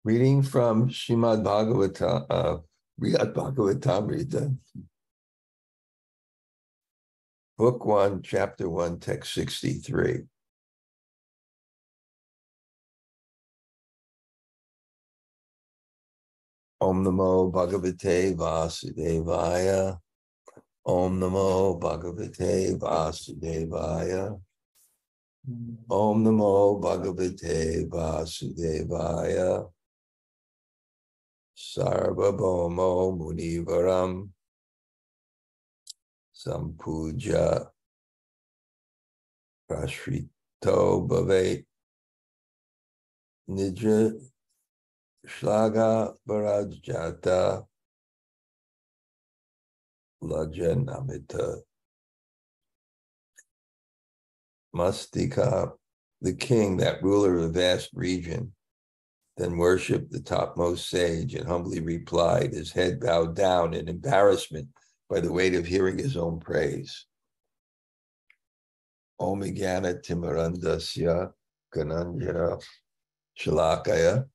Reading from Bṛhad-bhāgavatāmṛta, Book 1, Chapter 1, Text 63. Om Namo Bhagavate Vasudevaya. Om Namo Bhagavate Vasudevaya. Om Namo Bhagavate Vasudevaya. Sārvabhaumo muni-varaṁ. Sampūjya praśrito bravīt. Nija-ślāghā-bharāj jāta. lajjā-namita-mastakaḥ. The king, that ruler of a vast region, then worshipped the topmost sage and humbly replied, his head bowed down in embarrassment by the weight of hearing his own praise. Om nija-namita-mastakaḥ nija-ślāghā-bharāj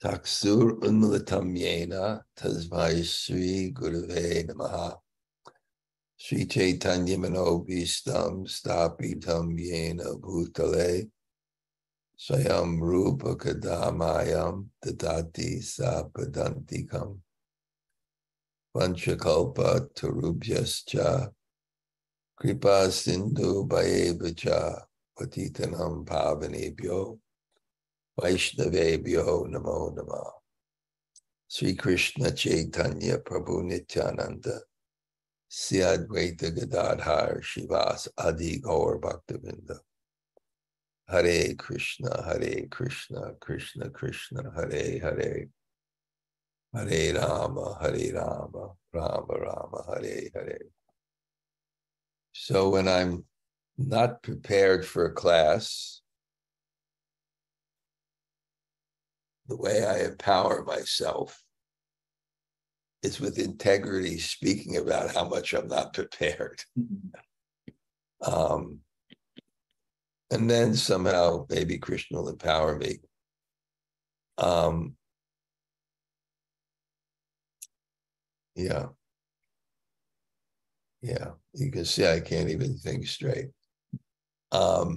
taksur unmilitam yena tasmai Sri Gurave Namaha. Sri Chaitanya Manobhistam Stapitam Yena Bhutale Swayam Rupa Kadamayam Dadati Sapadantikam Vanchakalpa Tarubhyascha Kripa Sindhu Bhayevacha Patitanam Pavanebhyo Vaishnavebhyo Namo Namah. Sri Krishna Chaitanya Prabhu Nityananda Sri Advaita Gadadhar Shivas Adi Gaur Bhaktavinda. Hare Krishna, Krishna Krishna, Hare Hare, Hare Rama, Rama Rama, Hare Hare. So when I'm not prepared for a class, the way I empower myself is with integrity, speaking about how much I'm not prepared. And then somehow maybe Krishna will empower me. Yeah, you can see I can't even think straight. I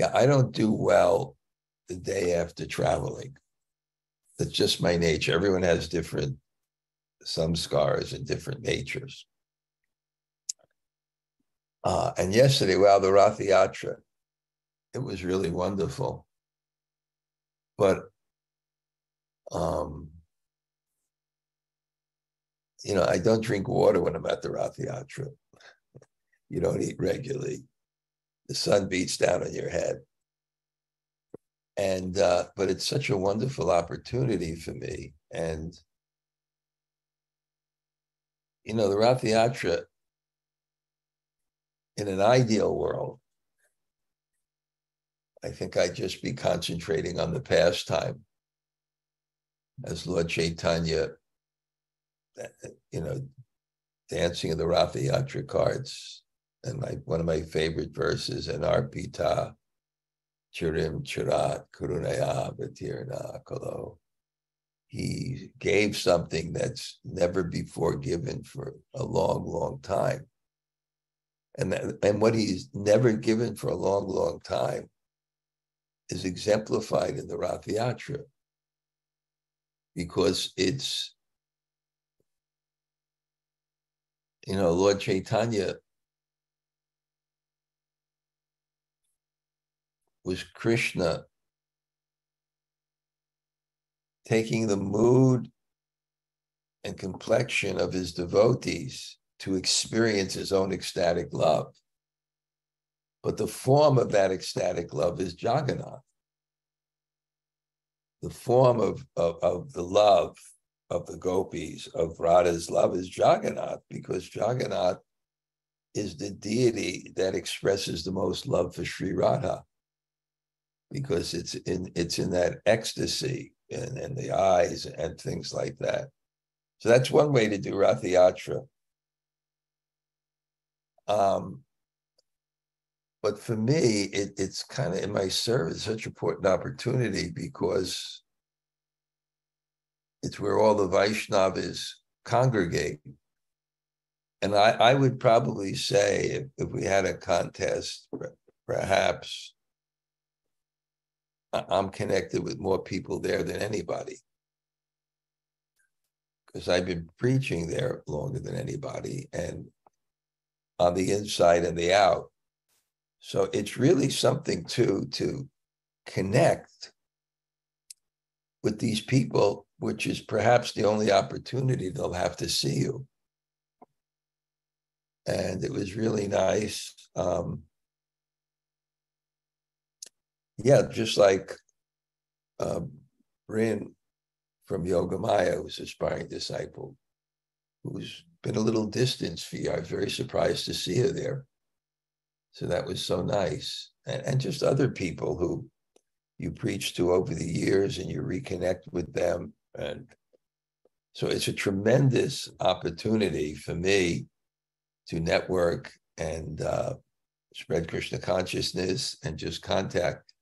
don't do well the day after traveling. That's just my nature. Everyone has different samskaras and different natures. And yesterday, the Rath Yatra, it was really wonderful. But, I don't drink water when I'm at the Rath Yatra. You don't eat regularly. The sun beats down on your head. And, but it's such a wonderful opportunity for me. And, the Rath Yatra, in an ideal world, I think I'd just be concentrating on the pastime as Lord Chaitanya, dancing in the Rath Yatra carts. And one of my favorite verses, in Arpita, Chirim Chirat Karunaya Bhatirna Kalo. He gave something that's never before given for a long, long time. And what he's never given for a long, long time is exemplified in the Rath Yatra, because it's, Lord Chaitanya was Krishna taking the mood and complexion of his devotees to experience his own ecstatic love. But the form of that ecstatic love is Jagannath. The form of the love of the gopis, of Radha's love, is Jagannath, because Jagannath is the deity that expresses the most love for Sri Radha, because it's in that ecstasy and the eyes and things like that. So that's one way to do Rath Yatra. but for me, it's kind of in my service, such an important opportunity because it's where all the Vaishnavas congregate. And I would probably say if we had a contest, perhaps I'm connected with more people there than anybody, because I've been preaching there longer than anybody, and on the inside and the out. So it's really something to connect with these people, which is perhaps the only opportunity they'll have to see you. And it was really nice. Yeah, just like Rin from Yoga Maya, who's an aspiring disciple, who's been a little distance for you. I was very surprised to see her there. So that was so nice. And just other people who you preach to over the years and you reconnect with them. And so it's a tremendous opportunity for me to network and spread Krishna consciousness and just contact.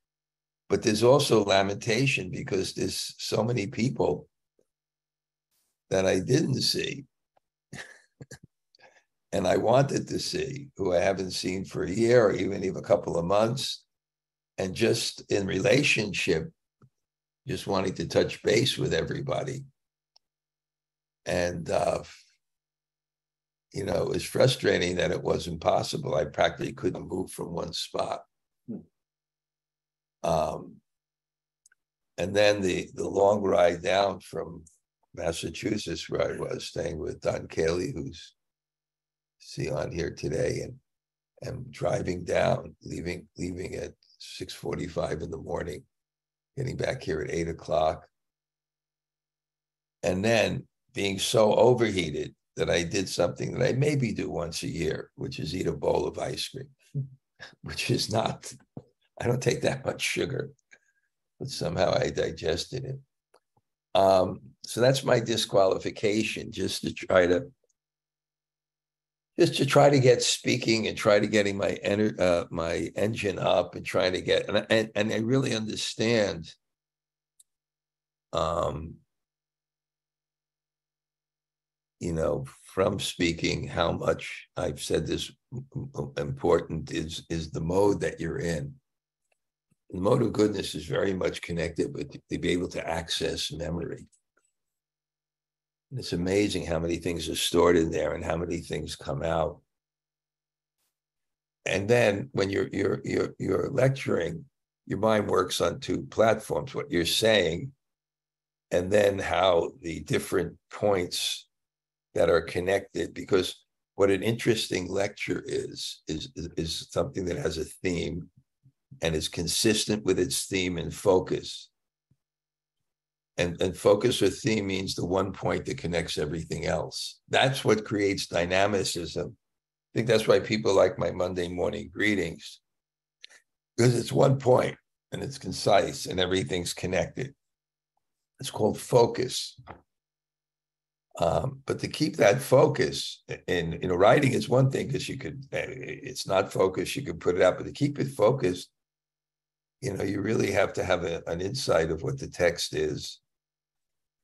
But there's also lamentation because there's so many people that I didn't see and I wanted to see, who I haven't seen for a year or even a couple of months. And just in relationship, just wanting to touch base with everybody. And, you know, it was frustrating that it wasn't possible. I practically couldn't move from one spot. And then the long ride down from Massachusetts, where I was staying with Don Cayley, who's see on here today, and driving down, leaving at 6:45 in the morning, getting back here at 8 o'clock. And then being so overheated that I did something that I maybe do once a year, which is eat a bowl of ice cream, which is not, I don't take that much sugar, but somehow I digested it. So that's my disqualification, just to try to get speaking and try to getting my engine up and trying to get, and I really understand you know, from speaking, how much I've said this important is the mode that you're in. The mode of goodness is very much connected with to be able to access memory. And it's amazing how many things are stored in there and how many things come out. And then when you're lecturing, your mind works on two platforms: what you're saying, and then how the different points that are connected. Because what an interesting lecture is something that has a theme and is consistent with its theme and focus. And focus or theme means the one point that connects everything else. That's what creates dynamicism. I think that's why people like my Monday morning greetings, because it's one point and it's concise and everything's connected. It's called focus. But to keep that focus in, you know, writing is one thing, because you could, it's not focused, you could put it out, but to keep it focused, you know, you really have to have an insight of what the text is.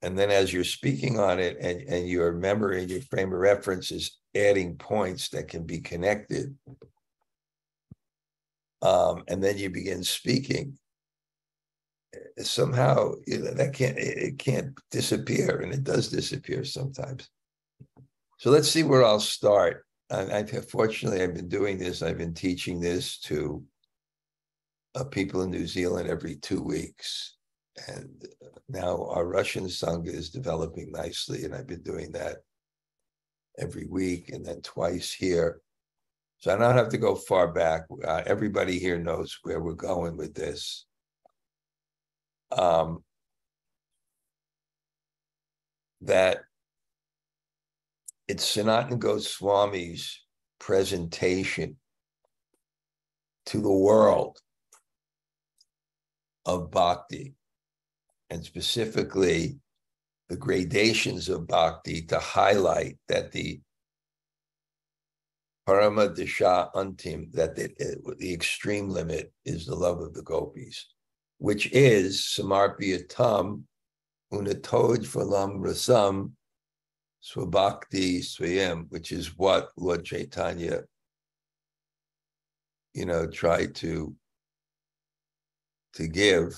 And then as you're speaking on it and your memory and your frame of reference is adding points that can be connected. And then you begin speaking. Somehow, you know, it can't disappear, and it does disappear sometimes. So let's see where I'll start. Fortunately, I've been doing this. I've been teaching this to people in New Zealand every 2 weeks. And now our Russian Sanga is developing nicely, and I've been doing that every week and then twice here. So I don't have to go far back. Everybody here knows where we're going with this. That it's Sanatana Goswami's presentation to the world of bhakti, and specifically the gradations of bhakti, to highlight that the Parama Disha Antim, that the extreme limit is the love of the gopis, which is Samarpyatam Unatoj Phalam Rasam Swabhakti Swayam, which is what Lord Chaitanya, tried to give.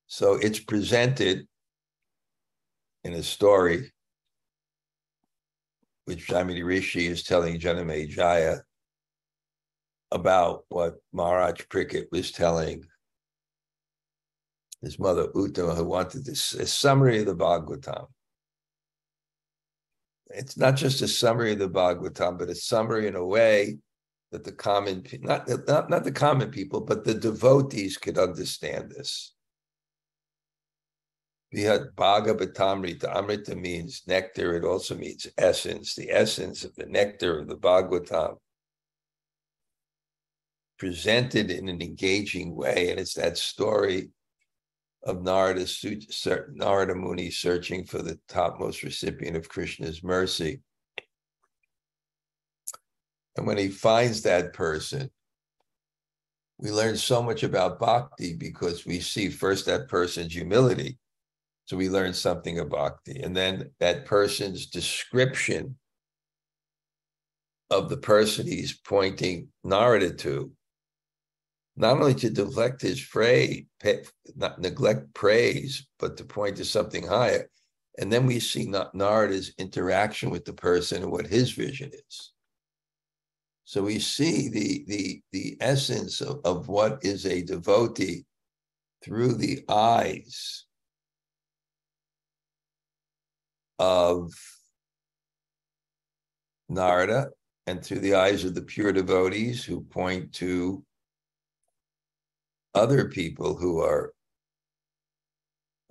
So it's presented in a story which Jaimini Rishi is telling Janamejaya about what Maharaj Parikshit was telling his mother Uttama, who wanted a summary of the Bhagavatam. It's not just a summary of the Bhagavatam, but a summary in a way that the common, not the common people, but the devotees could understand this. Bṛhad-bhāgavatāmṛta. Amrita means nectar. It also means essence. The essence of the nectar of the Bhagavatam, presented in an engaging way. And it's that story of Narada Muni searching for the topmost recipient of Krishna's mercy. And when he finds that person, we learn so much about bhakti because we see first that person's humility. So we learn something of bhakti. And then that person's description of the person he's pointing Narada to, not only to deflect his praise, not neglect praise, but to point to something higher. And then we see Narada's interaction with the person and what his vision is. So we see the essence of what is a devotee through the eyes of Narada and through the eyes of the pure devotees who point to other people who are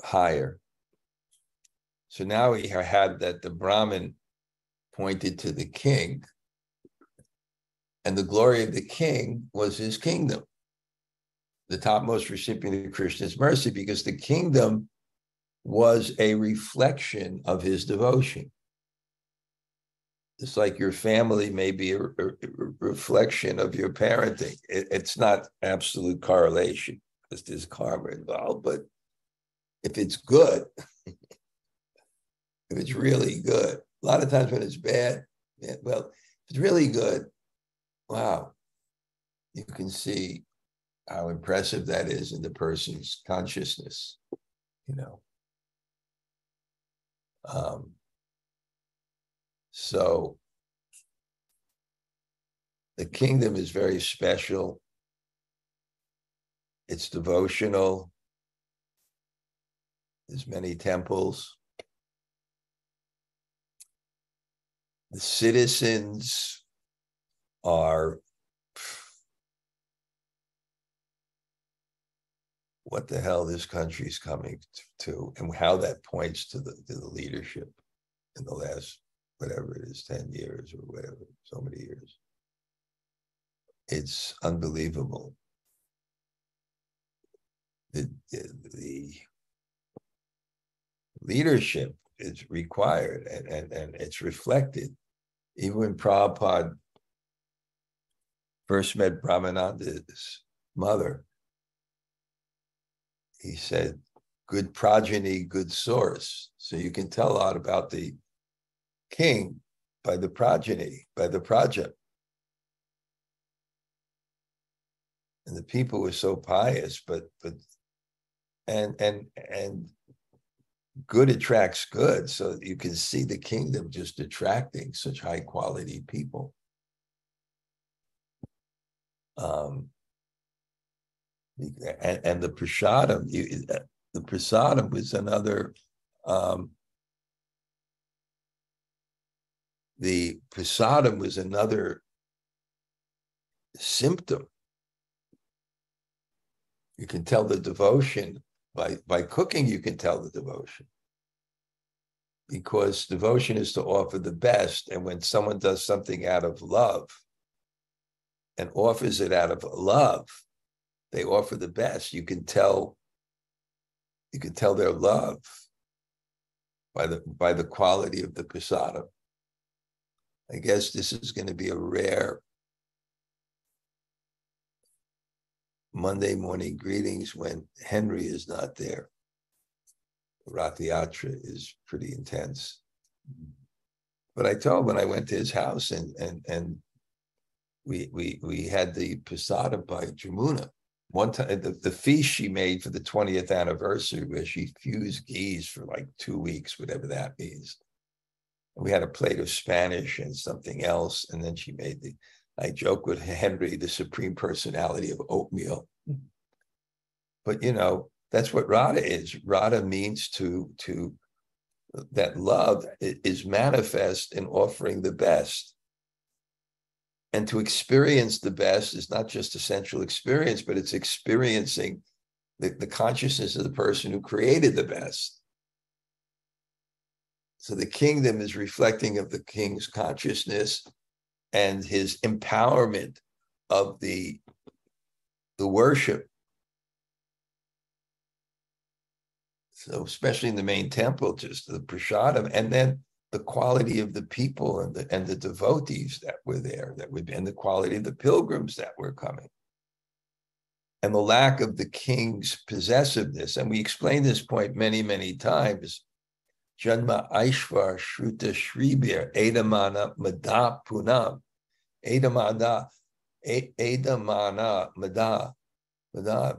higher. So now we had that the Brahmin pointed to the king, and the glory of the king was his kingdom, the topmost recipient of Krishna's mercy, because the kingdom was a reflection of his devotion. It's like your family may be a reflection of your parenting. It's not absolute correlation because there's karma involved, but if it's good, if it's really good, a lot of times when it's bad, well, if it's really good, wow, you can see how impressive that is in the person's consciousness, So the kingdom is very special. It's devotional. There's many temples. The citizens are, what the hell this country's coming to, and how that points to the leadership in the last, whatever it is, 10 years or whatever, so many years. It's unbelievable. The leadership is required, and it's reflected. Even when Prabhupada first met Brahmananda's mother, he said, good progeny, good source. So you can tell a lot about the king by the progeny, by the praja. And the people were so pious, and good attracts good. So you can see the kingdom just attracting such high quality people. And the prasadam, the prasadam was another, the prasadam was another symptom. You can tell the devotion by cooking. You can tell the devotion, because devotion is to offer the best. And when someone does something out of love and offers it out of love, they offer the best. You can tell their love. by the quality of the prasadam. I guess this is going to be a rare Monday morning greetings when Henry is not there. Rath Yatra is pretty intense. But I told him when I went to his house and we had the prasadam by Jamuna. One time, the feast she made for the 20th anniversary, where she fused geese for like 2 weeks, whatever that means. And we had a plate of Spanish and something else. And then she made I joke with Henry, the supreme personality of oatmeal. But, that's what Radha is. Radha means that love is manifest in offering the best. And to experience the best is not just a sensual experience, but it's experiencing the consciousness of the person who created the best. So the kingdom is reflecting of the king's consciousness and his empowerment of the worship. So especially in the main temple, just the prasadam, and then the quality of the people and the devotees that were there, and the quality of the pilgrims that were coming, and the lack of the king's possessiveness. And we explained this point many, many times. Janma Aishvar Shruta Shribir Edamana Mada Punam. Edamana Mada.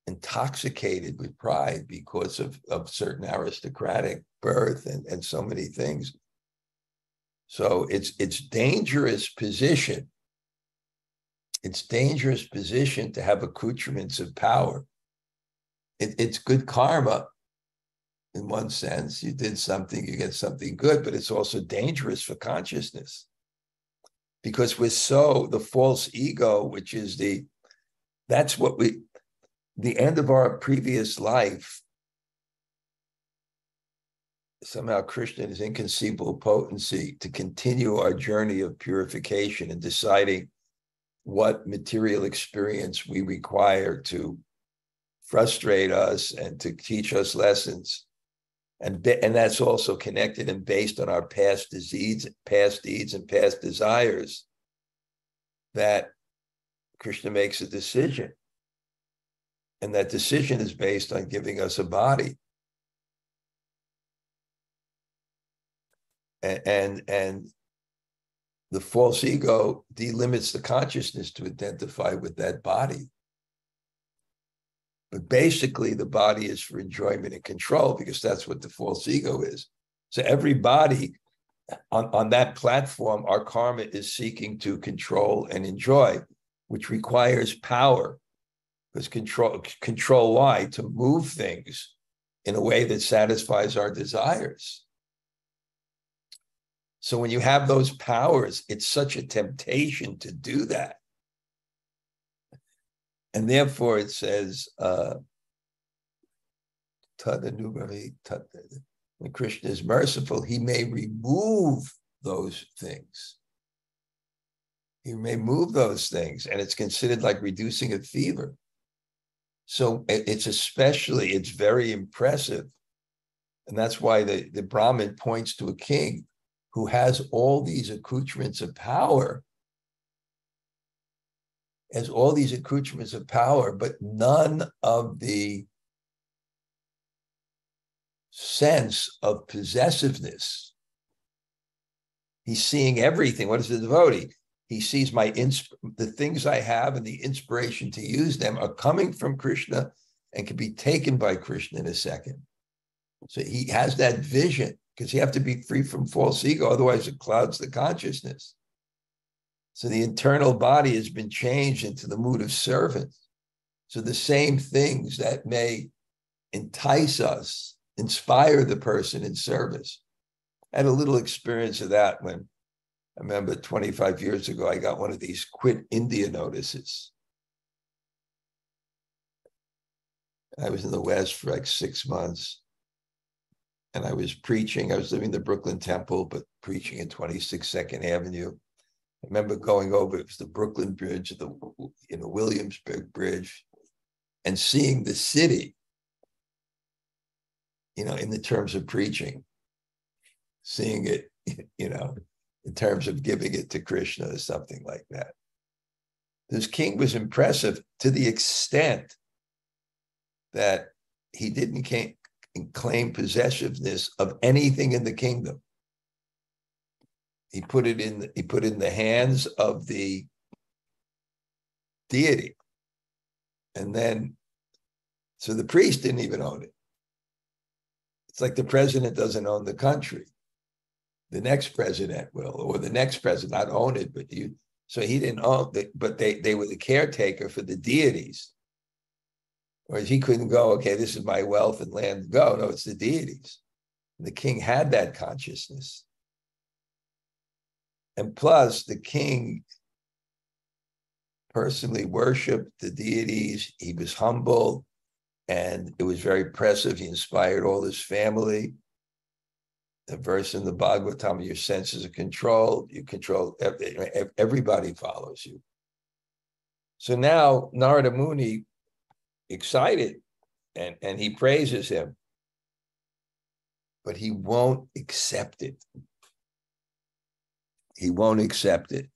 Intoxicated with pride because of certain aristocratic birth and so many things. So it's dangerous position. It's dangerous position to have accoutrements of power. It's good karma in one sense. You did something, you get something good, but it's also dangerous for consciousness. Because the false ego, which is that's what the end of our previous life, somehow Krishna in his inconceivable potency to continue our journey of purification and deciding what material experience we require to frustrate us and to teach us lessons. And that's also connected and based on our past deeds and past desires, that Krishna makes a decision. And that decision is based on giving us a body. And the false ego delimits the consciousness to identify with that body. But basically, the body is for enjoyment and control, because that's what the false ego is. So every body on that platform, our karma is seeking to control and enjoy, which requires power. Because control why? To move things in a way that satisfies our desires. So when you have those powers, it's such a temptation to do that. And therefore it says, when Krishna is merciful, he may remove those things. He may move those things, and it's considered like reducing a fever. So it's very impressive. And that's why the Brahmin points to a king who has all these accoutrements of power, but none of the sense of possessiveness. He's seeing everything. What is the devotee? He sees the things I have and the inspiration to use them are coming from Krishna and can be taken by Krishna in a second. So he has that vision, because you have to be free from false ego, otherwise it clouds the consciousness. So the internal body has been changed into the mood of servant. So the same things that may entice us, inspire the person in service. I had a little experience of that when I remember 25 years ago, I got one of these quit India notices. I was in the West for like 6 months. And I was preaching. I was living in the Brooklyn Temple, but preaching at 26 Second Avenue. I remember going over, it was the Brooklyn Bridge, the Williamsburg Bridge, and seeing the city. in the terms of preaching, seeing it, in terms of giving it to Krishna or something like that. This king was impressive to the extent that he didn't claim possessiveness of anything in the kingdom. He put it in the hands of the deity. And then, so the priest didn't even own it. It's like the president doesn't own the country. The next president will, or the next president not own it, but so he didn't own it, but they were the caretaker for the deities. Whereas he couldn't go, okay, this is my wealth and land, go. No, it's the deities. And the king had that consciousness. And plus, the king personally worshiped the deities. He was humble, and it was very impressive. He inspired all his family. The verse in the Bhāgavatāmṛta, your senses are controlled. You control, everybody follows you. So now Narada Muni, excited, and he praises him, but he won't accept it. He won't accept it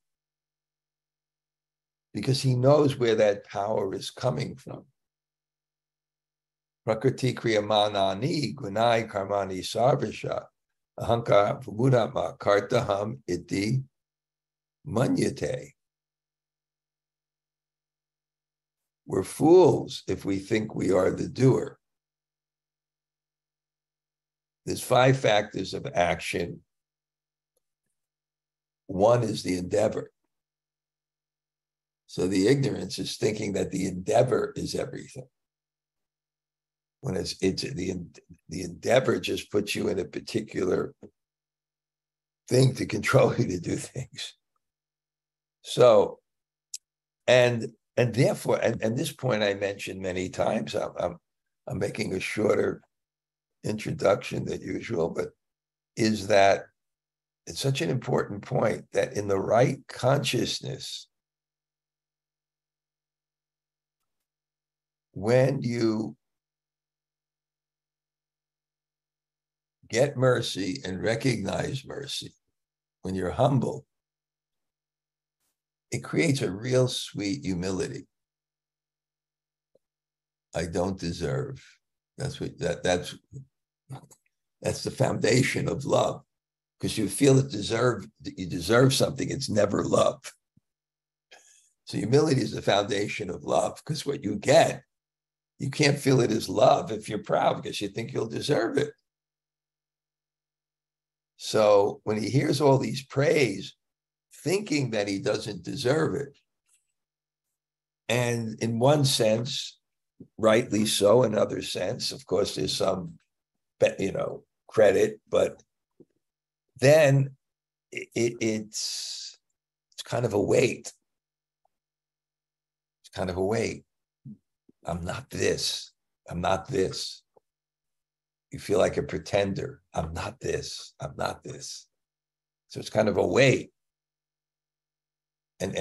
because he knows where that power is coming from. Prakriti kriyamanani gunai karmani sarvasha ahankara vudama kartaham iti manyate. We're fools if we think we are the doer. There's 5 factors of action. One is the endeavor. So the ignorance is thinking that the endeavor is everything. When it's the endeavor just puts you in a particular thing to control you to do things. So, and therefore, and this point I mentioned many times, I'm making a shorter introduction than usual, but is that it's such an important point that in the right consciousness, when you get mercy and recognize mercy, when you're humble, it creates a real sweet humility. I don't deserve. That's the foundation of love. Because you feel that you deserve something, it's never love. So humility is the foundation of love, because what you get, you can't feel it as love if you're proud because you think you'll deserve it. So when he hears all these praise, thinking that he doesn't deserve it, and in one sense, rightly so, in other sense, of course, there's some, credit, but then it's kind of a weight. It's kind of a weight. I'm not this. I'm not this. You feel like a pretender. I'm not this. I'm not this. So it's kind of a weight. And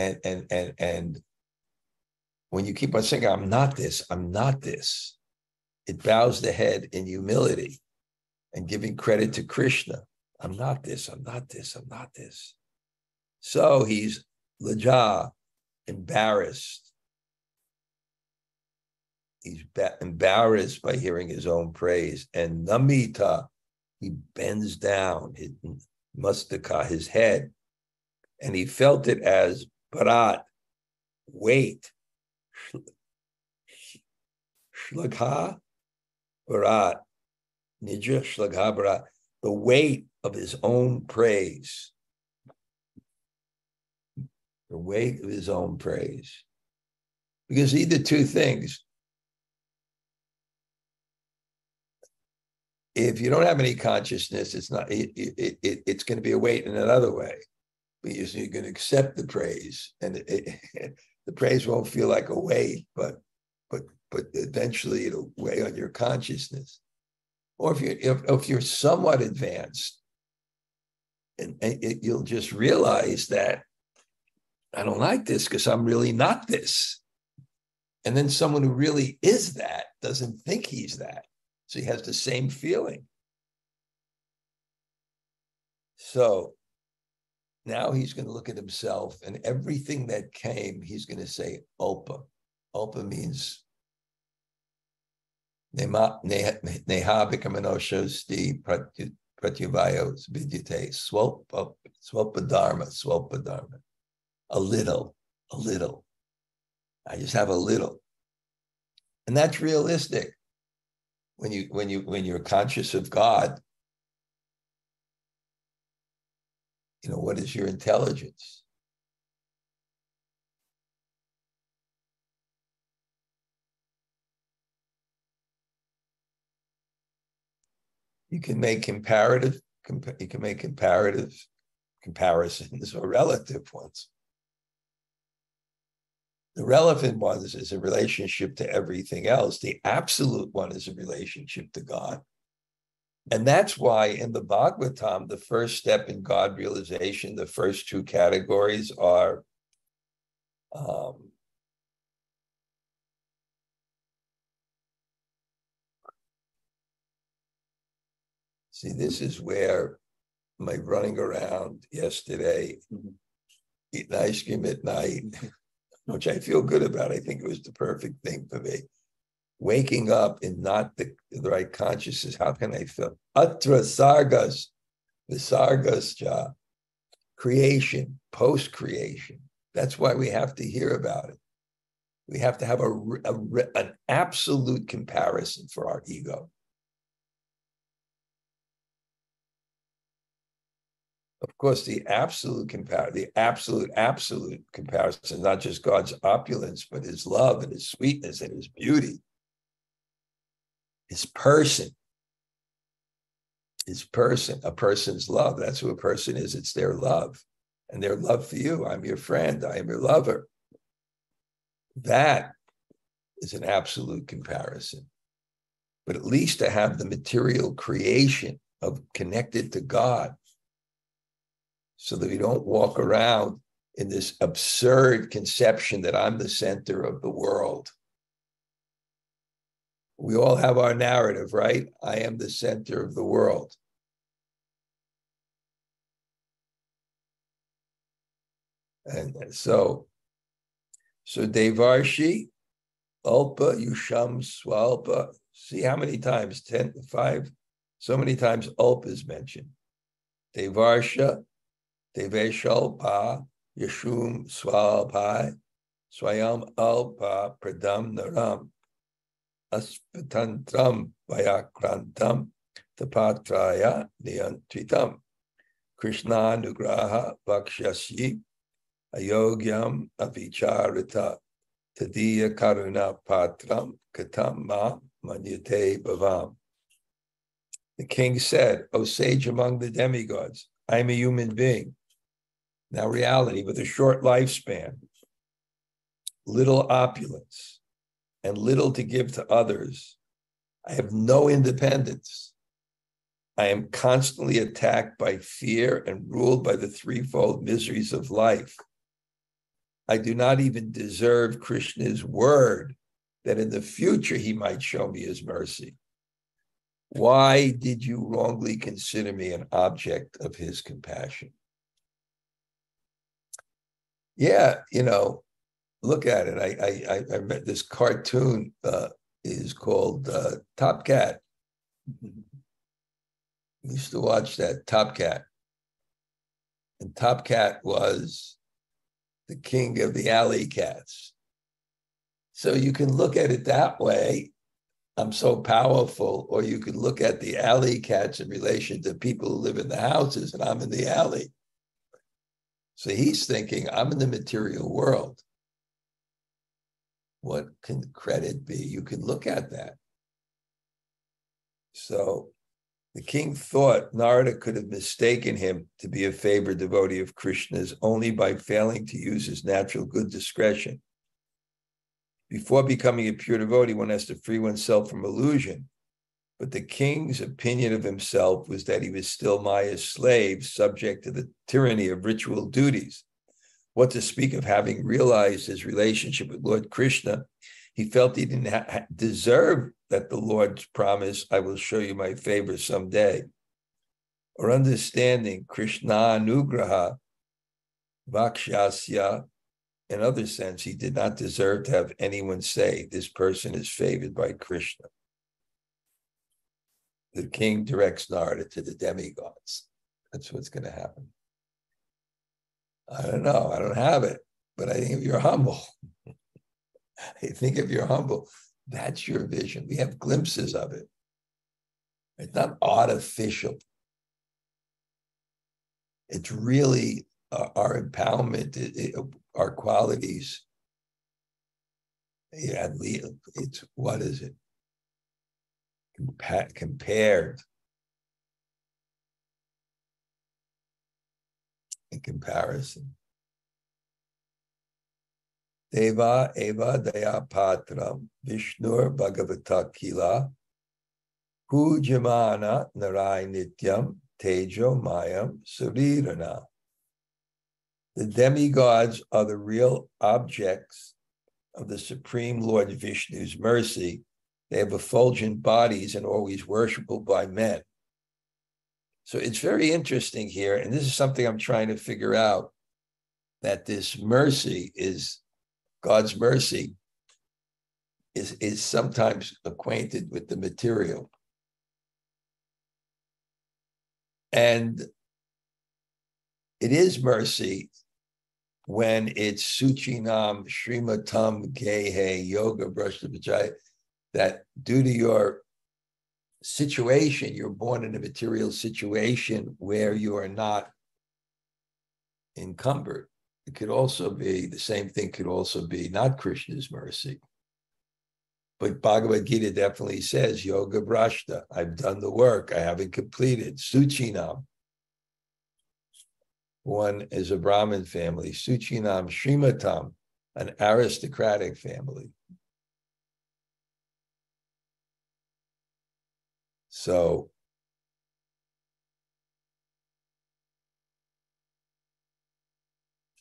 when you keep on saying, I'm not this, I'm not this, it bows the head in humility and giving credit to Krishna. I'm not this, I'm not this, I'm not this. So he's lajjā, embarrassed. He's embarrassed by hearing his own praise. And namita, he bends down his mastakaḥ, his head, and he felt it as bṛhad, weight. Ślāghā-bharāj, nija-ślāghā-bharāj, the weight of his own praise. The weight of his own praise. Because either two things. If you don't have any consciousness, it's going to be a weight in another way. But you're going to accept the praise, and the praise won't feel like a weight, but eventually it'll weigh on your consciousness. Or if you're somewhat advanced, and you'll just realize that I don't like this because I'm really not this. And then someone who really is that doesn't think he's that. So he has the same feeling. So now he's going to look at himself, and everything that came, he's going to say, Ulpa. Ulpa means Neha Bhikamanoshasti Pratyuvayo Vidyate Swalpadharma. A little. I just have a little. And that's realistic. When you're conscious of God, what is your intelligence? You can make comparative comparisons or relative ones. The relevant one is a relationship to everything else. The absolute one is a relationship to God. And that's why in the Bhagavatam, the first step in God realization, the first two categories are see, this is where my running around yesterday, eating ice cream at night, which I feel good about. I think it was the perfect thing for me. Waking up in not the right consciousness. How can I feel? Atra sargas, visargascha, creation, post-creation. That's why we have to hear about it. We have to have an absolute comparison for our ego. Of course, the absolute comparison, not just God's opulence, but his love and his sweetness and his beauty, his person, a person's love. That's who a person is. It's their love, and their love for you. I'm your friend. I am your lover. That is an absolute comparison. But at least to have the material creation of connected to God, so that we don't walk around in this absurd conception that I'm the center of the world. We all have our narrative, right? I am the center of the world. And so Devarshi, Ulpa, Yusham, Swalpa. See how many times? 5. So many times Ulpa is mentioned. Devarsha, Deveshalpa, Yashum, Swalpai, Swayam Alpa, Pradam Naram, Aspatantram, Vayakrantam, Tapatraya, Niyantritam, Krishna-nugraha, Vakshasyi, Ayogyam, Avicharita, Tadiya Karuna Patram, Katamma, Manyate Bhavam. The king said, O sage among the demigods, I am a human being. Now reality, with a short lifespan, little opulence, and little to give to others. I have no independence. I am constantly attacked by fear and ruled by the threefold miseries of life. I do not even deserve Krishna's word that in the future he might show me his mercy. Why did you wrongly consider me an object of his compassion? Yeah, look at it. I read this cartoon is called Top Cat. I used to watch that, Top Cat. And Top Cat was the king of the alley cats. So you can look at it that way. I'm so powerful, or you could look at the alley cats in relation to people who live in the houses, and I'm in the alley. So he's thinking, I'm in the material world. What can credit be? You can look at that. So the king thought Narada could have mistaken him to be a favored devotee of Krishna's only by failing to use his natural good discretion. Before becoming a pure devotee, one has to free oneself from illusion. But the king's opinion of himself was that he was still Maya's slave, subject to the tyranny of ritual duties. What to speak of having realized his relationship with Lord Krishna, he felt he didn't deserve that the Lord's promise, I will show you my favor someday. Or understanding Krishna-anugraha vakshasya, in other sense, he did not deserve to have anyone say, this person is favored by Krishna. The king directs Narada to the demigods. That's what's going to happen. I don't know. I don't have it. But I think if you're humble, that's your vision. We have glimpses of it. It's not artificial. It's really our empowerment, our qualities. Yeah, it's, what is it? Compared. In comparison. Deva eva daya patram Vishnur Bhagavata Kila Pujamana Narai Nityam Tejo Mayam Surirana. The demigods are the real objects of the Supreme Lord Vishnu's mercy. They have effulgent bodies and always worshipable by men. So it's very interesting here, and this is something I'm trying to figure out, that this mercy is, God's mercy is sometimes acquainted with the material. And it is mercy when it's Suchinam Shrimatam Gehe Yoga Bṛhad-bhāgavatāmṛta, that due to your situation, you're born in a material situation where you are not encumbered. It could also be, the same thing could also be not Krishna's mercy. But Bhagavad Gita definitely says, Yoga Bhrashta, I've done the work, I haven't completed. Suchinam. One is a Brahmin family. Suchinam Shrimatam, an aristocratic family. So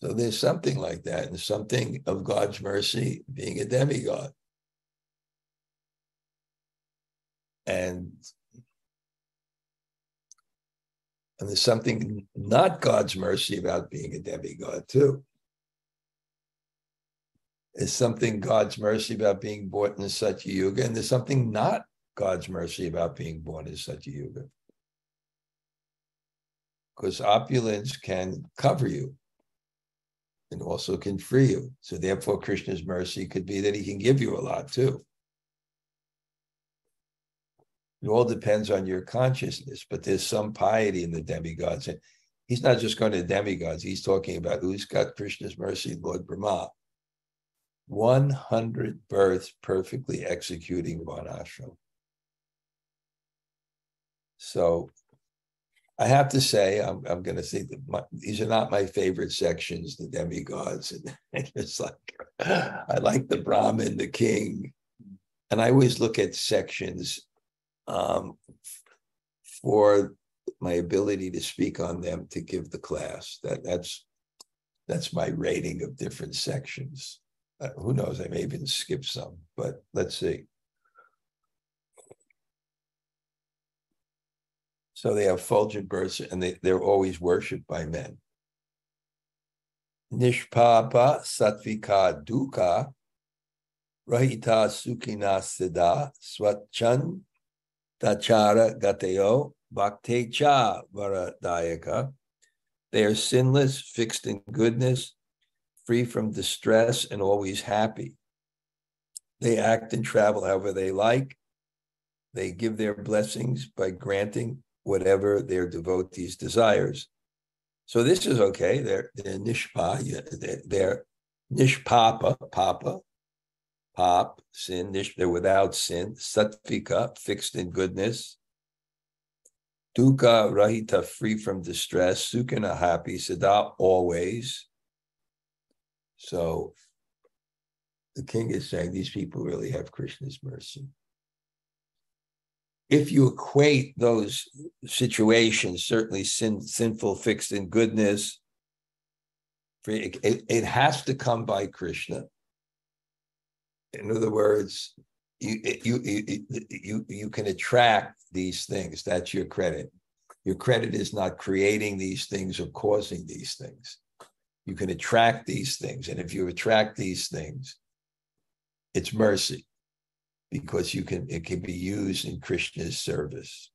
there's something like that, and something of God's mercy being a demigod. And there's something not God's mercy about being a demigod too. There's something God's mercy about being born in such a yuga, and there's something not God's mercy about being born in such a yuga. Because opulence can cover you and also can free you. So therefore, Krishna's mercy could be that he can give you a lot too. It all depends on your consciousness, but there's some piety in the demigods. And he's not just going to demigods. He's talking about who's got Krishna's mercy, Lord Brahma. 100 births perfectly executing varnashram. So I have to say, I'm going to say that these are not my favorite sections, the demigods. And it's like, I like the Brahmin, the king. And I always look at sections for my ability to speak on them, to give the class. That's my rating of different sections. Who knows, I may even skip some, but let's see. So they have fulgent births, and they're always worshipped by men. Nishpapa sattvika dukkha rahita sukhina siddha swachan tachara gateo bhaktecha varadayaka. They are sinless, fixed in goodness, free from distress, and always happy. They act and travel however they like. They give their blessings by granting whatever their devotees desires. So this is okay. They're nishpa, they're nishpapa, pop, sin, they're without sin. Sattvika, fixed in goodness. Dukkha rahita, free from distress. Sukhina, happy. Siddha, always. So the king is saying these people really have Krishna's mercy. If you equate those situations, certainly sinful, fixed in goodness, it has to come by Krishna. In other words, you can attract these things. That's your credit. Your credit is not creating these things or causing these things. You can attract these things. And if you attract these things, it's mercy, because it can be used in Krishna's service.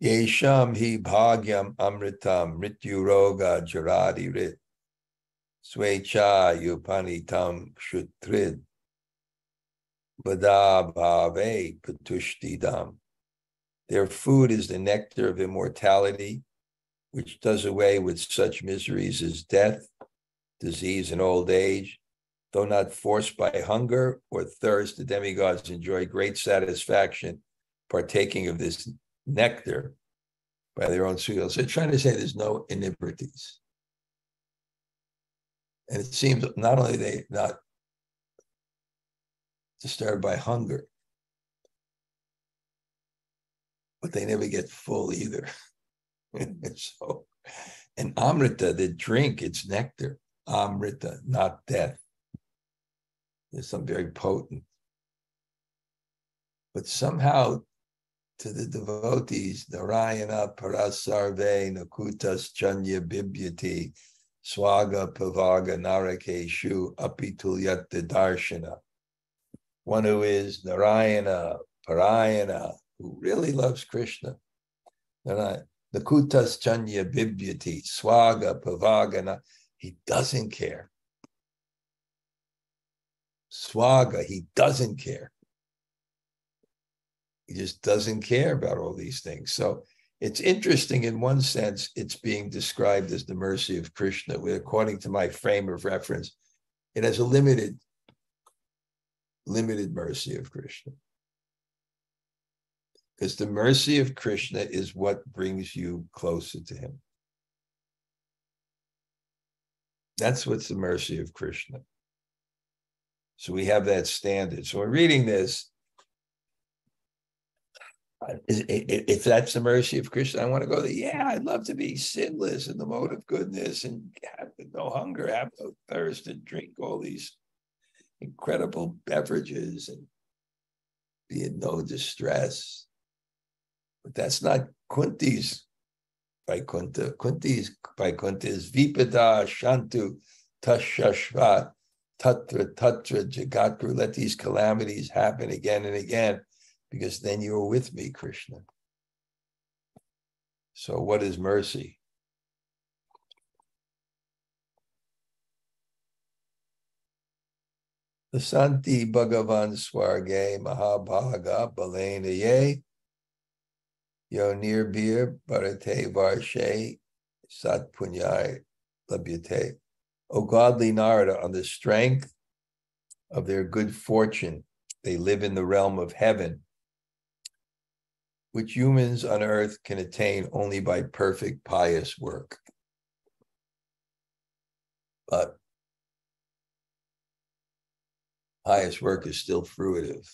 Yesham hi bhagyam amritam mrityu roga jaradi rit svecha yupanitam shutrid Bṛhad-bhāgavatāmṛta patushtidam. Their food is the nectar of immortality, which does away with such miseries as death, disease, and old age. Though not forced by hunger or thirst, the demigods enjoy great satisfaction partaking of this nectar by their own skill. So they're trying to say there's no iniquities. And it seems not only they not disturbed by hunger, but they never get full either. So, and amrita, the drink, it's nectar. Amrita, not death. There's some very potent. But somehow, to the devotees, Narayana parasarve nakutas chanya bibhyati swaga pavaga narakeshu apitulyat darshana. One who is Narayana, Parayana, who really loves Krishna. Nakutas chanya bibhyati, swaga, pavagana, he doesn't care. Swaga, he doesn't care. He just doesn't care about all these things. So it's interesting in one sense, it's being described as the mercy of Krishna. According to my frame of reference, it has a limited mercy of Krishna. Because the mercy of Krishna is what brings you closer to him. That's what's the mercy of Krishna. So we have that standard. So we're reading this. If that's the mercy of Krishna, I want to go there. Yeah, I'd love to be sinless in the mode of goodness and have no hunger, have no thirst, and drink all these incredible beverages and be in no distress. But that's not Kunti's Vaikuntha. Kunti's Vaikuntha is Vipada Shantu Tashashvat Tatra Tatra Jagatguru. Let these calamities happen again and again, because then you're with me, Krishna. So what is mercy? The Santi Bhagavan Swarge Mahabhaga Balenaye Yo Nirbir Bharate Varshe Sat Punyai Labhyate. O godly Narada, on the strength of their good fortune, they live in the realm of heaven, which humans on earth can attain only by perfect pious work. But pious work is still fruitive.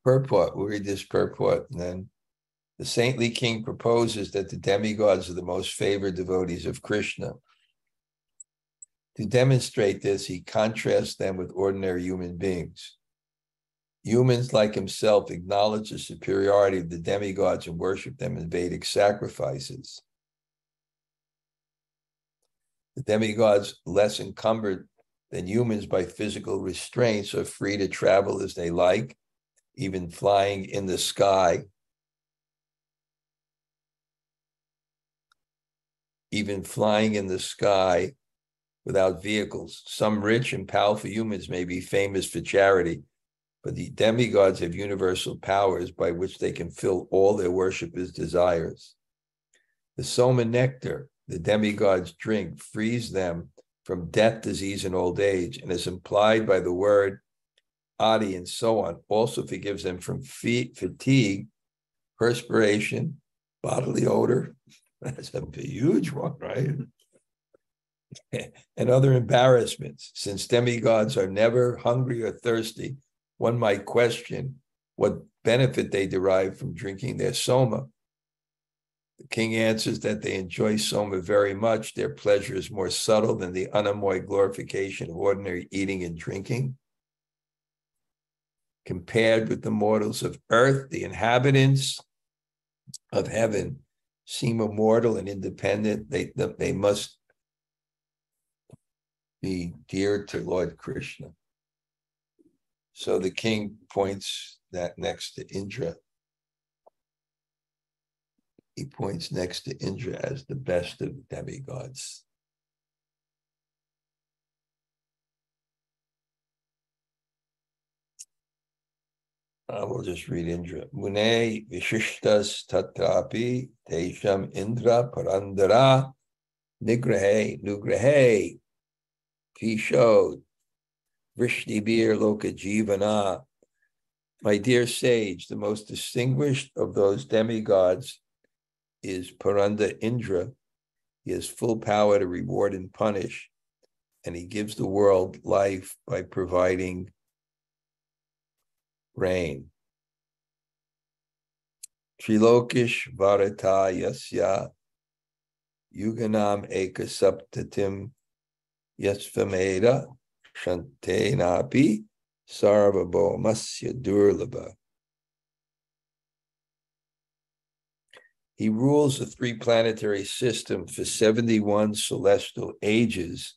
Purport, we'll read this purport, and then the saintly king proposes that the demigods are the most favored devotees of Krishna. To demonstrate this, he contrasts them with ordinary human beings. Humans, like himself, acknowledge the superiority of the demigods and worship them in Vedic sacrifices. The demigods, less encumbered than humans by physical restraints, are free to travel as they like, even flying in the sky. Without vehicles. Some rich and powerful humans may be famous for charity, but the demigods have universal powers by which they can fill all their worshippers' desires. The soma nectar the demigods drink frees them from death, disease, and old age, and is implied by the word adi and so on. Also forgives them from fatigue, perspiration, bodily odor. That's a huge one, right? And other embarrassments. Since demigods are never hungry or thirsty, one might question what benefit they derive from drinking their soma. The king answers that they enjoy Soma very much. Their pleasure is more subtle than the unalloyed glorification of ordinary eating and drinking. Compared with the mortals of earth, the inhabitants of heaven seem immortal and independent. They must be dear to Lord Krishna. So the king points that next to Indra. He points next to Indra as the best of demigods. We'll just read Indra. Mune vishishtas tatrapi tesham Indra parandara nigrahe nugrahe pisho vrishnibir loka jivana. My dear sage, the most distinguished of those demigods is Paranda Indra. He has full power to reward and punish, and he gives the world life by providing rain. Trilokish Varata Yasya Yuganam Ekasaptatim Yasvameda Shantenapi sārvabhaumasya durlabha. He rules the three planetary system for 71 celestial ages,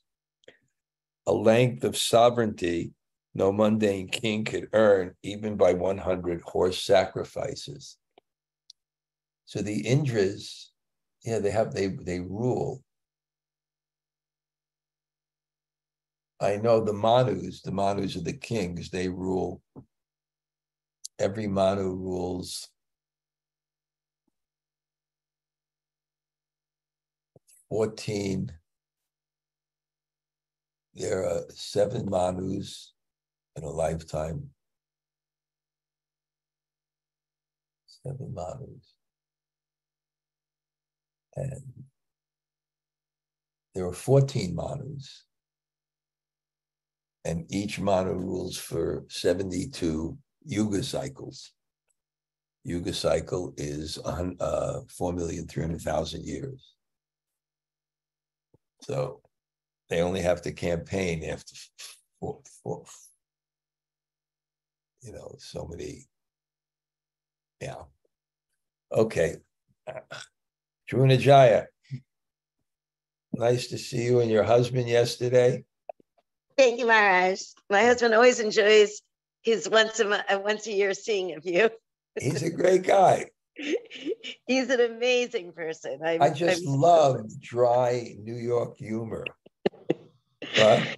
a length of sovereignty no mundane king could earn, even by 100 horse sacrifices. So the Indras, they rule. I know the Manus are the kings, they rule. Every Manu rules 14. There are 7 Manus in a lifetime. 7 Manus. And there are 14 Manus. And each Manu rules for 72 Yuga cycles. Yuga cycle is 4,300,000 years. So they only have to campaign after so many. Yeah. Okay. Jaya, nice to see you and your husband yesterday. Thank you, Maharaj. My husband always enjoys his once a year seeing of you. He's a great guy. He's an amazing person. I just love dry New York humor. But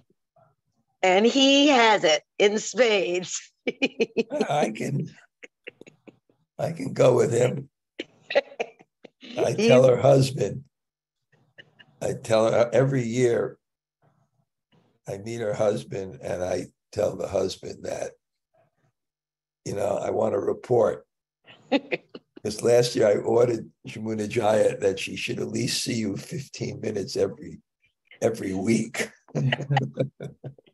and he has it in spades. I can go with him. I tell her husband, every year I meet her husband and I tell the husband that, I want to report. Because last year I ordered Jaya that she should at least see you 15 minutes every week.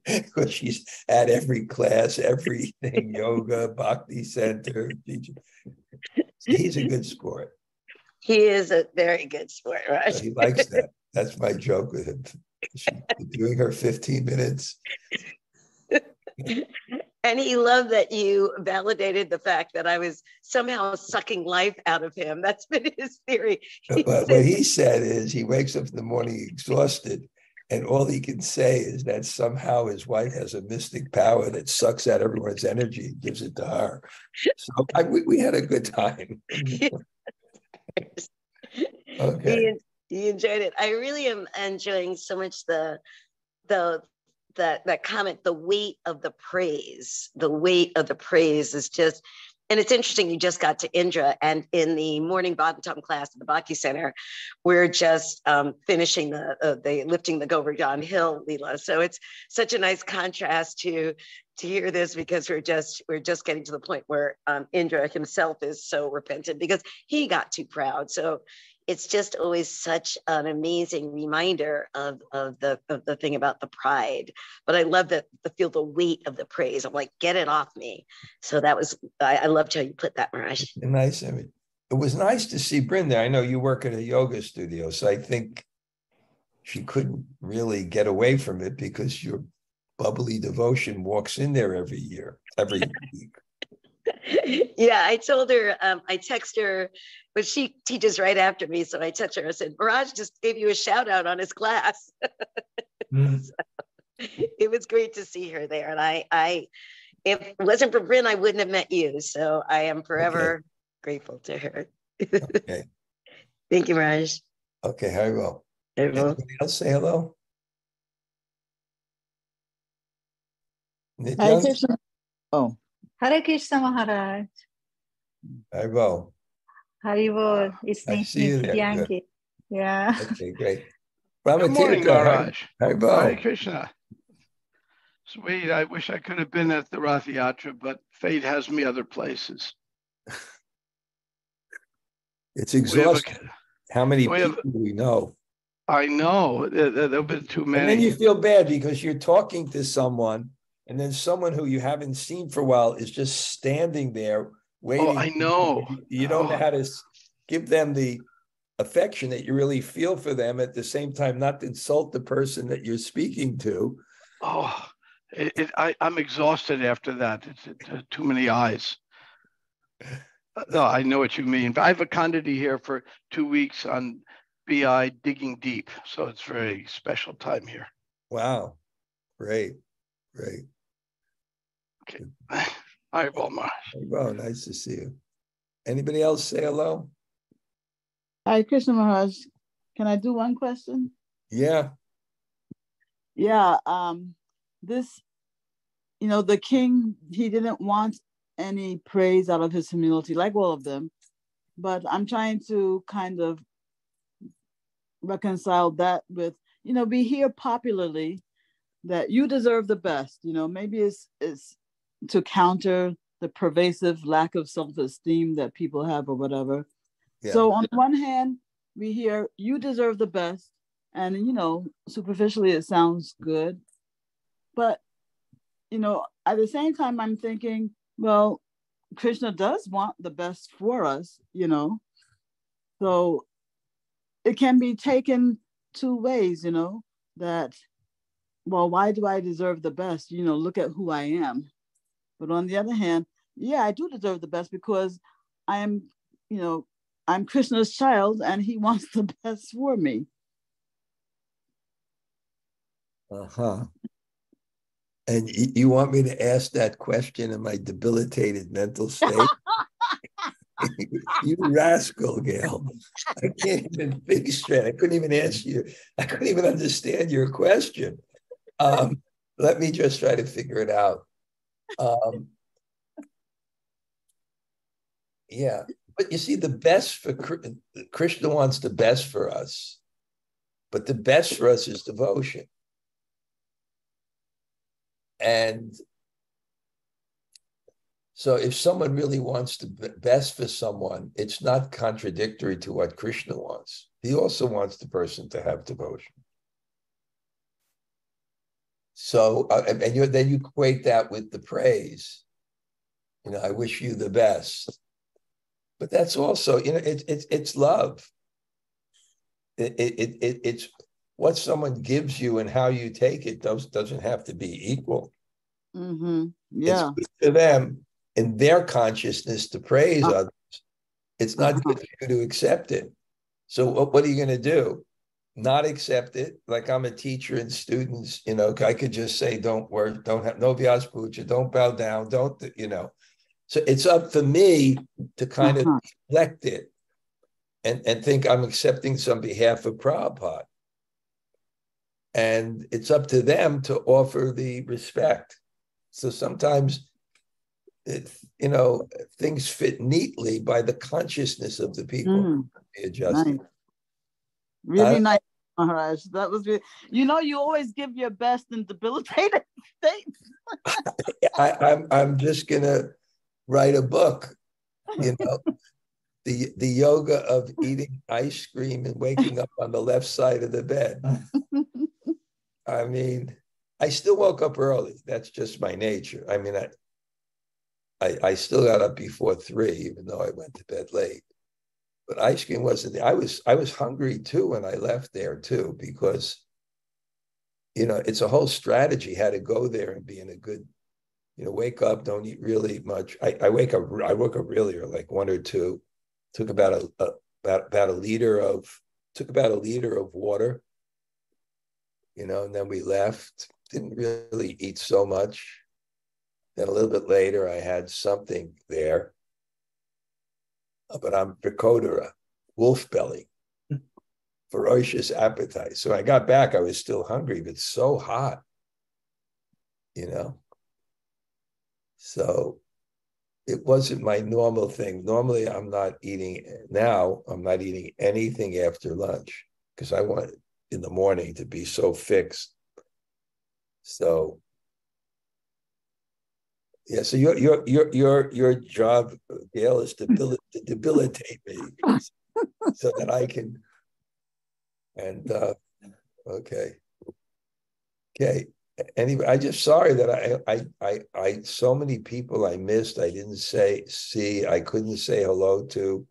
Because she's at every class, everything, yoga, bhakti center. He's a good sport. He is a very good sport, right? So he likes that. That's my joke with him. She's doing her 15 minutes. And he loved that you validated the fact that I was somehow sucking life out of him. That's been his theory. What he said is he wakes up in the morning exhausted, and all he can say is that somehow his wife has a mystic power that sucks out everyone's energy and gives it to her. So we had a good time. Okay. He enjoyed it. I really am enjoying so much that comment, the weight of the praise. The weight of the praise is just, and it's interesting, you just got to Indra, and in the morning Bhagavatam class at the Bhakti Center, we're just finishing the lifting the Govardhan Hill Leela. So it's such a nice contrast to hear this, because we're just getting to the point where Indra himself is so repentant because he got too proud. So it's just always such an amazing reminder of the thing about the pride. But I love that feel the weight of the praise. I'm like, get it off me. So that was, I loved how you put that, Maharaj. Nice image. it was nice to see Bryn there. I know you work at a yoga studio, so I think she couldn't really get away from it because your bubbly devotion walks in there every week. Yeah, I told her, I text her, but she teaches right after me. So I text her, I said, Bṛhad just gave you a shout out on his class. So it was great to see her there. And if it wasn't for Bryn, I wouldn't have met you. So I am forever grateful to her. Okay. Thank you, Raj. Okay, very well. Very well. Anybody else say hello? Hare Krishna. Oh. Hare Krishna Maharaj. Very well. Haribol. It's I nice see you to there. meet you. Yeah. Okay, great. Good morning, Maharaj. Hare Hare Krishna. Sweet. I wish I could have been at the Rath Yatra, but fate has me other places. It's exhausting. How many people we know? I know. There have been too many. And then you feel bad because you're talking to someone, and then someone who you haven't seen for a while is just standing there waiting. Oh, I know. You don't know how to give them the affection that you really feel for them, at the same time not to insult the person that you're speaking to. Oh, I'm exhausted after that. It's too many eyes. No, I know what you mean. But I have a Kandidi here for 2 weeks on BI digging deep. So it's very special time here. Wow. Great. Okay. Hi, Balmar. Well, nice to see you. Anybody else say hello? Hi, Krishna Maharaj. Can I do one question? Yeah. Yeah. This, the king, he didn't want any praise out of his humility, like all of them. But I'm trying to kind of reconcile that with, we hear popularly that you deserve the best. Maybe it's to counter the pervasive lack of self-esteem that people have or whatever. Yeah. So on one hand, we hear you deserve the best, and superficially it sounds good. But at the same time, I'm thinking, well, Krishna does want the best for us, so it can be taken two ways, that, well, why do I deserve the best? Look at who I am. But on the other hand, yeah, I do deserve the best because I am, I'm Krishna's child and he wants the best for me. Uh-huh. And you want me to ask that question in my debilitated mental state? You rascal, Gail. I can't even think straight. I couldn't even answer you. I couldn't even understand your question. Let me just try to figure it out. Yeah, but you see, the best for Krishna wants the best for us, but the best for us is devotion. And so if someone really wants the best for someone, it's not contradictory to what Krishna wants. He also wants the person to have devotion. So, and then you equate that with the praise. I wish you the best. But that's also, it's love. It's what someone gives you and how you take it doesn't have to be equal. Mm-hmm. Yeah. It's good for them in their consciousness to praise others. It's not good for you to accept it. So what are you going to do? Not accept it? Like I'm a teacher and students, I could just say, don't work, don't have no sampūjya, don't bow down, don't. So it's up for me to kind of reflect it and think I'm accepting on behalf of Prabhupada. And it's up to them to offer the respect. So sometimes, things fit neatly by the consciousness of the people. Adjusted. Nice. Really nice, Maharaj. That was really, you always give your best in debilitated states. I'm just going to write a book, the yoga of eating ice cream and waking up on the left side of the bed. I mean, I still woke up early. That's just my nature. I mean, I still got up before 3, even though I went to bed late. But ice cream wasn't there. I was hungry too when I left there too, because it's a whole strategy how to go there and be in a good, wake up, don't eat really much. I woke up really early, like 1 or 2. Took about a liter of water, and then we left. Didn't really eat so much. Then a little bit later, I had something there, but I'm Prakodara, wolf belly, ferocious appetite. So I got back, I was still hungry, but so hot, So it wasn't my normal thing. Normally, I'm not eating anything after lunch because I want in the morning to be so fixed. So yeah, so your job, Gail, is to debilitate me so that I can. And okay. Anyway, I just sorry that I so many people I missed. I didn't see. I couldn't say hello to,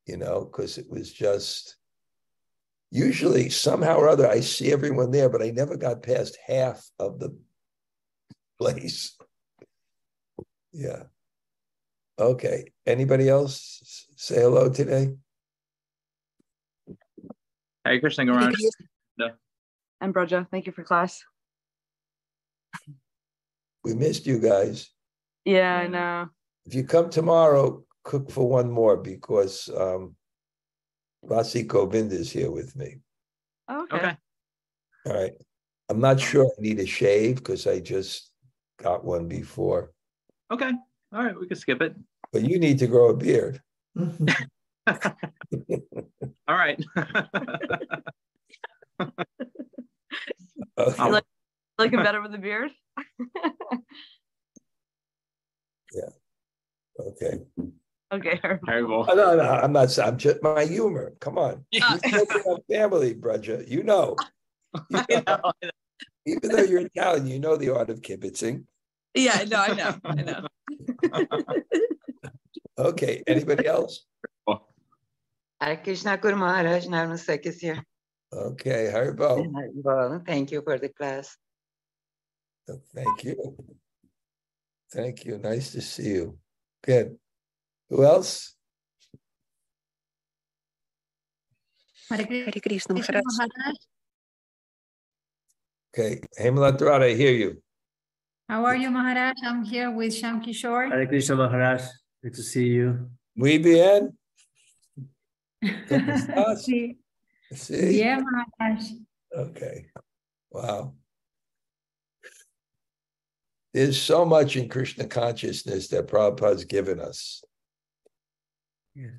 because it was just usually somehow or other I see everyone there, but I never got past half of the place. Yeah. Okay. Anybody else say hello today? Hare Krishna, Gauranga. No. And Braja, thank you for class. We missed you guys. Yeah, I know. If you come tomorrow, cook for one more because Rasi Govind is here with me. Okay. All right. I'm not sure I need a shave because I just got one before. Okay. All right. We can skip it. But you need to grow a beard. All right. Okay. Like him better with a beard? Yeah. Okay. Okay. Terrible. No, I'm not. I'm just my humor. Come on. You spoke about family, Braja. You know. I know. Even though you're Italian, you know the art of kibitzing. Yeah, no, I know. Okay. Anybody else? Hare Krishna Guru Maharaj, Namaste is here. Okay. Haribo. Well, thank you for the class. Thank you. Thank you. Nice to see you. Good. Who else? Hare Krishna Maharaj. Okay. Hemalatrata, I hear you. How are you, Maharaj? I'm here with Sham Kishore. Hare Krishna Maharaj. Good to see you. Muy bien. Sí. See? Yeah, Maharaj. Okay. Wow. There's so much in Krishna consciousness that Prabhupada's given us. Yeah.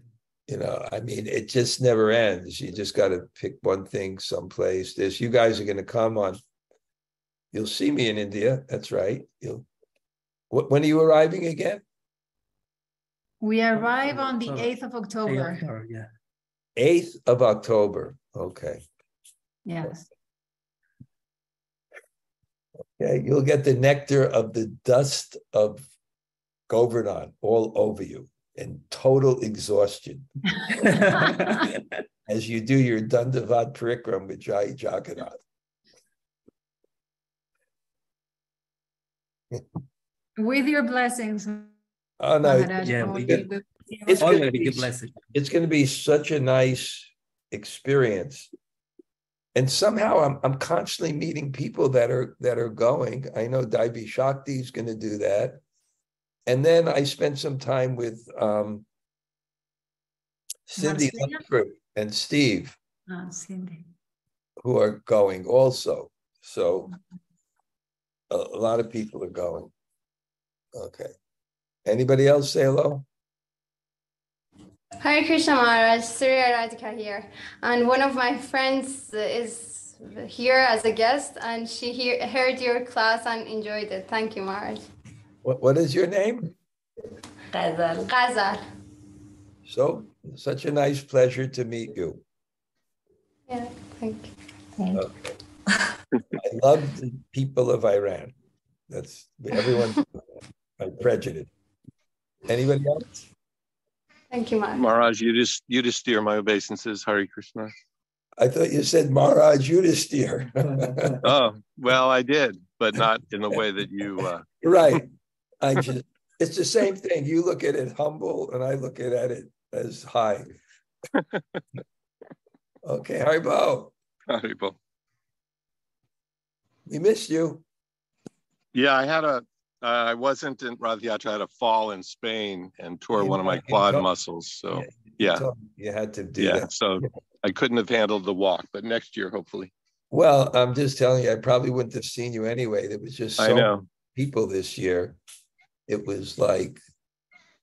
I mean, it just never ends. You just got to pick one thing someplace. You guys are going to come on. You'll see me in India. That's right. When are you arriving again? We arrive on the 8th of October. 8th October, yeah. 8th of October. Okay. Yes. Okay. You'll get the nectar of the dust of Govardhan all over you in total exhaustion as you do your Dandavat Parikram with Jai Jagannath. With your blessings. Oh no! Yeah, it's going to be a blessing. It's going to be such a nice experience, and somehow I'm constantly meeting people that are going. I know Daivi Shakti is going to do that, and then I spent some time with Cindy Lunsford and Steve, Cindy, who are going also. So a lot of people are going. Okay. Anybody else say hello? Hare Krishna Maharaj, Surya Radhika here. And one of my friends is here as a guest and she heard your class and enjoyed it. Thank you, Maharaj. What is your name? Ghazal. Ghazal. So, such a nice pleasure to meet you. Yeah, thank you. Okay. I love the people of Iran. That's everyone. I'm prejudiced. Anybody else? Thank you, Maharaj. Maharaj, Yudhisthira, my obeisances. Hare Krishna. I thought you said Maharaj Yudhisthira. Oh, well, I did, but not in the way that you. Right. It's the same thing. You look at it humble, and I look at it as high. Okay, Haribo. Haribo. We missed you. Yeah, I wasn't in Rath Yatra. I had a fall in Spain and tore one of my quad muscles. So yeah, you had to do that. So I couldn't have handled the walk, but next year, hopefully. Well, I'm just telling you, I probably wouldn't have seen you anyway. There was just so many people this year. It was like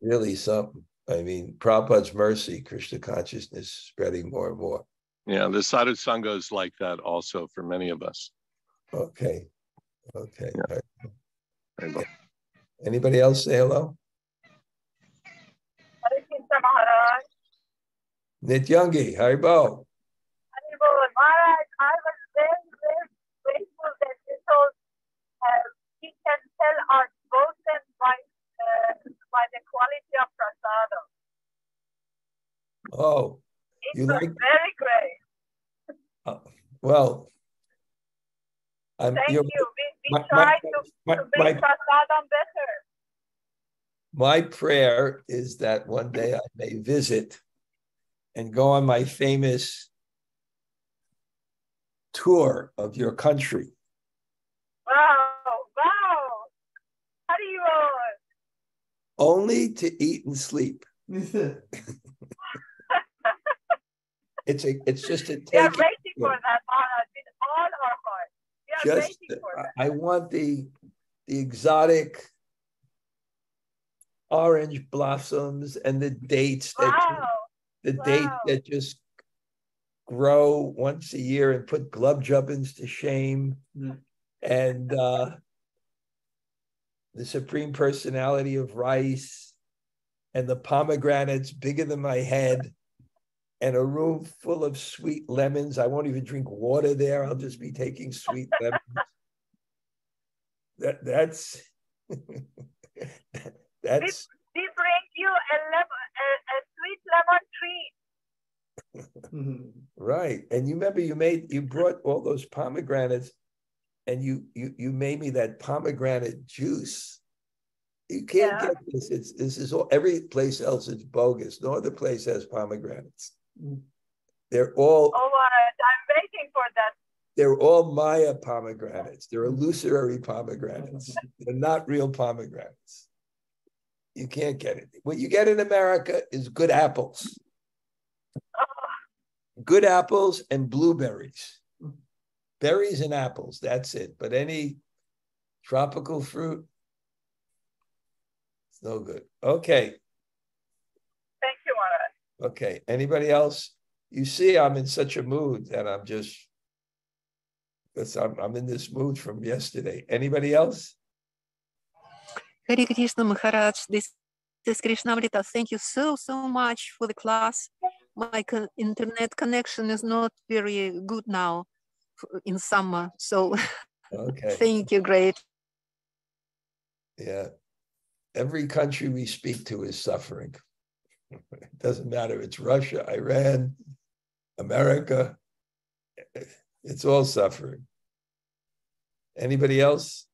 really something. I mean, Prabhupada's mercy, Krishna consciousness spreading more and more. Yeah, the Sadhu Sanga is like that also for many of us. Okay. Okay. Yeah. Right. Anybody else say hello? Hare Krishna Maharaj. Nityangi, Haribo. Haribo, Maharaj, I was very, very grateful that you told we can tell our devotion by the quality of praśrito. Oh, it was very great. Well, thank you. We try to make praśrito better. My prayer is that one day I may visit and go on my famous tour of your country. Wow. How do you only to eat and sleep. It's just a take. We are waiting for that, Maharaj, with all our heart. We are waiting for that. I want the exotic orange blossoms and the dates that just grow once a year and put glubjubbins to shame. And the Supreme Personality of rice and the pomegranates bigger than my head and a room full of sweet lemons. I won't even drink water there. I'll just be taking sweet lemons. That's we bring you a sweet lemon tree. Right. And you remember you brought all those pomegranates and you made me that pomegranate juice. You can't get this. This is all, every place else is bogus. No other place has pomegranates. They're all. Oh, I'm waiting for that. They're all Maya pomegranates. They're illusory pomegranates. They're not real pomegranates. You can't get it. What you get in America is good apples. Good apples and blueberries. Berries and apples, that's it. But any tropical fruit, it's no good. Okay. Thank you, Maharaj. Okay. Anybody else? You see, I'm in such a mood that I'm in this mood from yesterday. Anybody else? Hare Krishna Maharaj, this is Krishna-katha. Thank you so much for the class. My internet connection is not very good now in summer, so okay. Thank you, great. Yeah, every country we speak to is suffering. It doesn't matter. It's Russia, Iran, America. It's all suffering. Anybody else?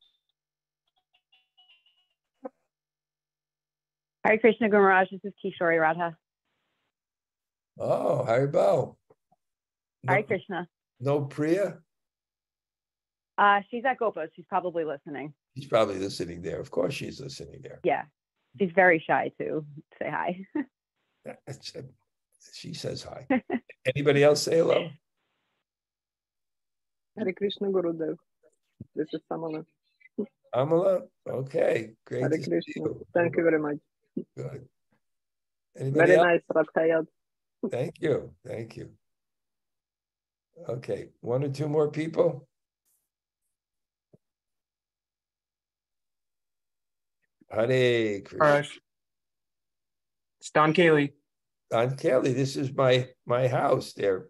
Hare Krishna Guru Maharaj, this is Kishori Radha. Oh, Haribo. Hare Krishna. No Priya? She's at Gopa. She's probably listening. She's probably listening there. Of course she's listening there. Yeah. She's very shy to say hi. She says hi. Anybody else say hello? Hare Krishna Gurudev. This is Amala. Amala? Okay. Great. Hare Krishna. Thank you very much. Good. Anybody very else? Nice, Rathayat. Thank you. Thank you. Okay. One or two more people? Hare Krishna. All right. It's Don Cayley. Don Cayley, this is my house there.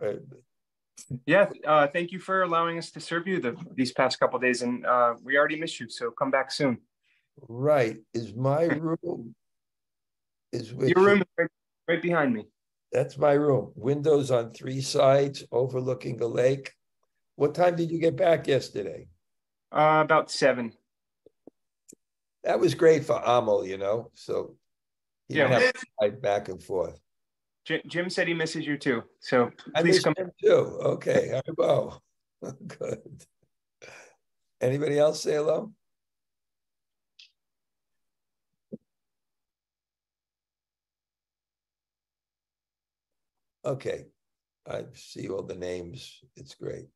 Yeah, thank you for allowing us to serve you these past couple of days, and we already missed you, so come back soon. Right. Is my room is with your room is Right behind me. That's my room. Windows on 3 sides overlooking the lake. What time did you get back yesterday? About 7. That was great for Amol, you know. So he Yeah. didn't have to ride back and forth. Jim said he misses you too. So I please miss come. him too. Okay, Haribo. Good. Anybody else say hello? Okay, I see all the names. It's great.